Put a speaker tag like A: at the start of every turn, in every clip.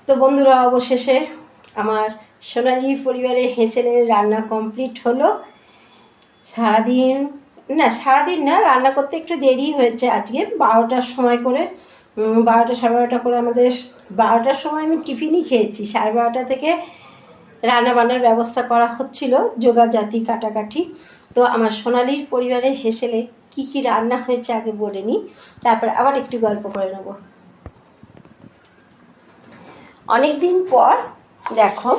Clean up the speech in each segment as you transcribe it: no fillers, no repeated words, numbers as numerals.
A: তো বন্ধুরা, অবশেষে আমার সোনালি পরিবারের হেঁসেলের রান্না কমপ্লিট হলো। সারাদিন না, রান্না করতে একটু দেরি হয়েছে। আজকে 12টার সময় করে 12টা 12:30 করে আমাদের 12টার সময় আমি টিফিনই খেয়েছি। 12:30 থেকে রান্না বান্নার ব্যবস্থা করা হচ্ছিল, জোগাড়জাতি কাটাকাটি। তো আমার সোনালির পরিবারের হেঁসেলে কি কি রান্না হয়েছে আগে বলে নিই, তারপর আবার একটু গল্প করে নেব। অনেক দিন পর দেখো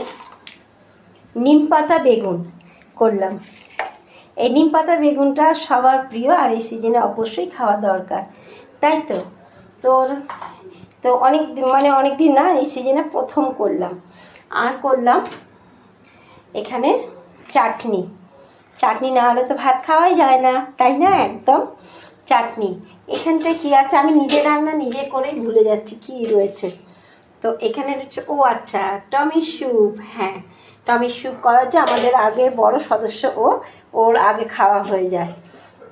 A: নিম পাতা বেগুন করলাম। এই নিম পাতা বেগুনটা সবার প্রিয়, আর এই সিজনে অবশ্যই খাওয়া দরকার, তাই তো। তো তো অনেক দিন না, এই সিজনে প্রথম করলাম। আর করলাম এখানে চাটনি। চাটনি না হলে তো ভাত খাওয়াই যায় না, তাই না? একদম চাটনি। এখানটায় কী আছে আমি নিজে রান্না নিজে করেই ভুলে যাচ্ছি কী রয়েছে। তো এখানে হচ্ছে, ও আচ্ছা, টমি স্যুপ। হ্যাঁ, টমি স্যুপ করা হচ্ছে। আমাদের আগে বড় সদস্য, ওর আগে খাওয়া হয়ে যায়।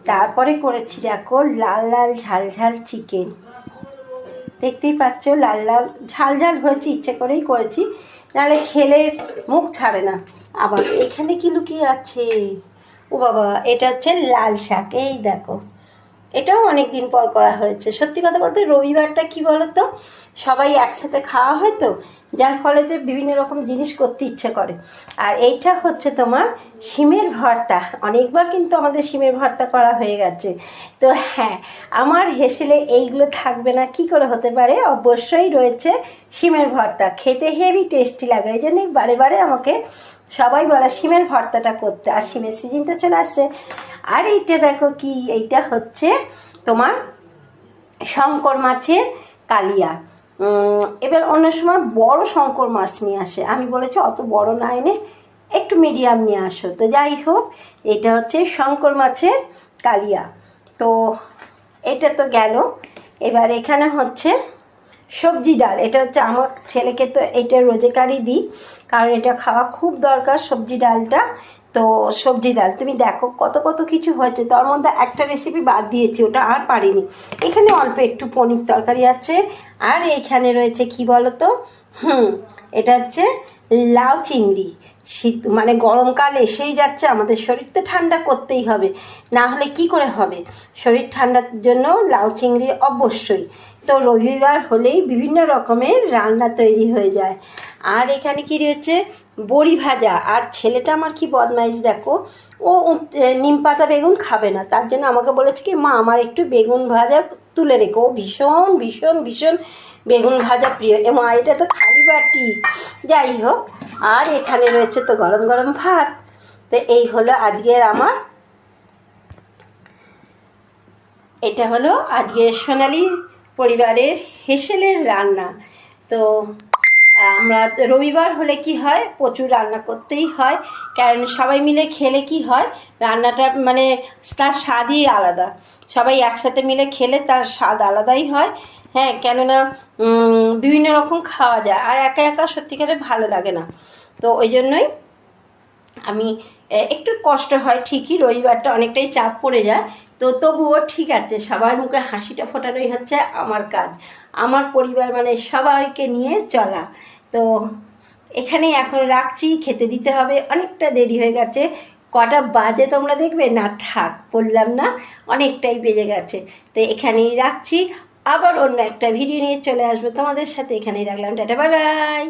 A: তারপরে করেছি দেখো লাল লাল ঝাল ঝাল চিকেন। দেখতেই পাচ্ছ লাল লাল ঝাল ঝাল হয়েছে, ইচ্ছে করেই করেছি, নাহলে খেলে মুখ ছাড়ে না। আবার এখানে কি লুকিয়ে আছে, ও বাবা, এটা হচ্ছে লাল শাক। এই দেখো, এটাও অনেক দিন পর করা হয়েছে। সত্যি কথা বলতে রবিবারটা কি বলতো, সবাই একসাথে খাওয়া হয়, তো যার ফলে যে বিভিন্ন রকম জিনিস করতে ইচ্ছে করে। আর এইটা হচ্ছে তোমার শিমের ভর্তা। অনেকবার কিন্তু আমাদের শিমের ভর্তা করা হয়ে গেছে। তো হ্যাঁ, আমার হেসেলে এইগুলো থাকবে না কি করে হতে পারে, অবশ্যই রয়েছে শিমের ভর্তা। খেতে হেভি টেস্টি লাগে, এই জন্যই বারে বারে আমাকে সবাই বলে শিমের ভর্তাটা করতে। আর শিমের সিজন তো চলে আসছে। আর এইটা দেখো কি, এইটা হচ্ছে তোমার শঙ্কর মাছের কালিয়া। এবার অন্য সময় বড় শঙ্কর মাছ নিয়ে আসে, আমি বলেছি অত বড় না এনে একটু মিডিয়াম নিয়ে আসো। তো যাই হোক, এটা হচ্ছে শঙ্কর মাছের কালিয়া। তো এটা তো গেল। এবার এখানে হচ্ছে সবজি ডাল। এটা হচ্ছে আমার ছেলেকে তো এটা রোজেকারই দিই, কারণ এটা খাওয়া খুব দরকার সবজি ডালটা। তো সবজি ডাল তুমি দেখো কত কত কিছু হয়েছে, তার মধ্যে একটা রেসিপি বাদ দিয়েছি, ওটা আর পারিনি। এখানে অল্প একটু পনির তরকারি আছে। আর এইখানে রয়েছে কি বলো তো, এটা হচ্ছে লাউ চিংড়ি। শীত মানে গরমকাল এসেই যাচ্ছে, আমাদের শরীর তো ঠান্ডা করতেই হবে, না হলে কি করে হবে। শরীর ঠান্ডার জন্য লাউ চিংড়ি অবশ্যই। তো রবিবার হলেই বিভিন্ন রকমের রান্না তৈরি হয়ে যায়। আর এখানে কি রয়েছে, বড়ি ভাজা। আর ছেলেটা আমার কি বদমাইশ দেখো, ও নিম পাতা বেগুন খাবে না, তার জন্য আমাকে বলেছে কি, মা আমার একটু বেগুন ভাজা তুলে রেখো। ও ভীষণ ভীষণ ভীষণ বেগুন ভাজা প্রিয়। মা, এটা তো খালি বাটি। যাই হোক, আর এখানে রয়েছে তো গরম গরম ভাত। তো এই হলো আজকের আমার, এটা হলো আজকের সোনালি পরিবারের হেসেলের রান্না। তো আমরা রবিবার হলে কি হয়, প্রচুর রান্না করতেই হয়, কারণ সবাই মিলে খেলে কি হয়, রান্নাটা মানে তার স্বাদই আলাদা। সবাই একসাথে মিলে খেলে তার স্বাদ আলাদাই হয়। হ্যাঁ, কেননা বিভিন্ন রকম খাওয়া যায়, আর একা একা সত্যিকারে ভালো লাগে না। তো ওই জন্যই আমি একটু কষ্ট হয় ঠিকই, রবিবারটা অনেকটাই চাপ পড়ে যায়। তো তবুও ঠিক আছে, সবার মুখে হাসিটা ফোটানোই হচ্ছে আমার কাজ। আমার পরিবার মানে সবাইকে নিয়ে চলা। তো এখানে এখন রাখছি, খেতে দিতে হবে, অনেকটা দেরি হয়ে গেছে। কটা বাজে তোমরা দেখবে না, থাক বললাম না, অনেকটাই বেজে গেছে। তো এখানেই রাখছি, আবার অন্য একটা ভিডিও নিয়ে চলে আসবো তোমাদের সাথে। এখানেই রাখলাম, টাটা, বাই বাই।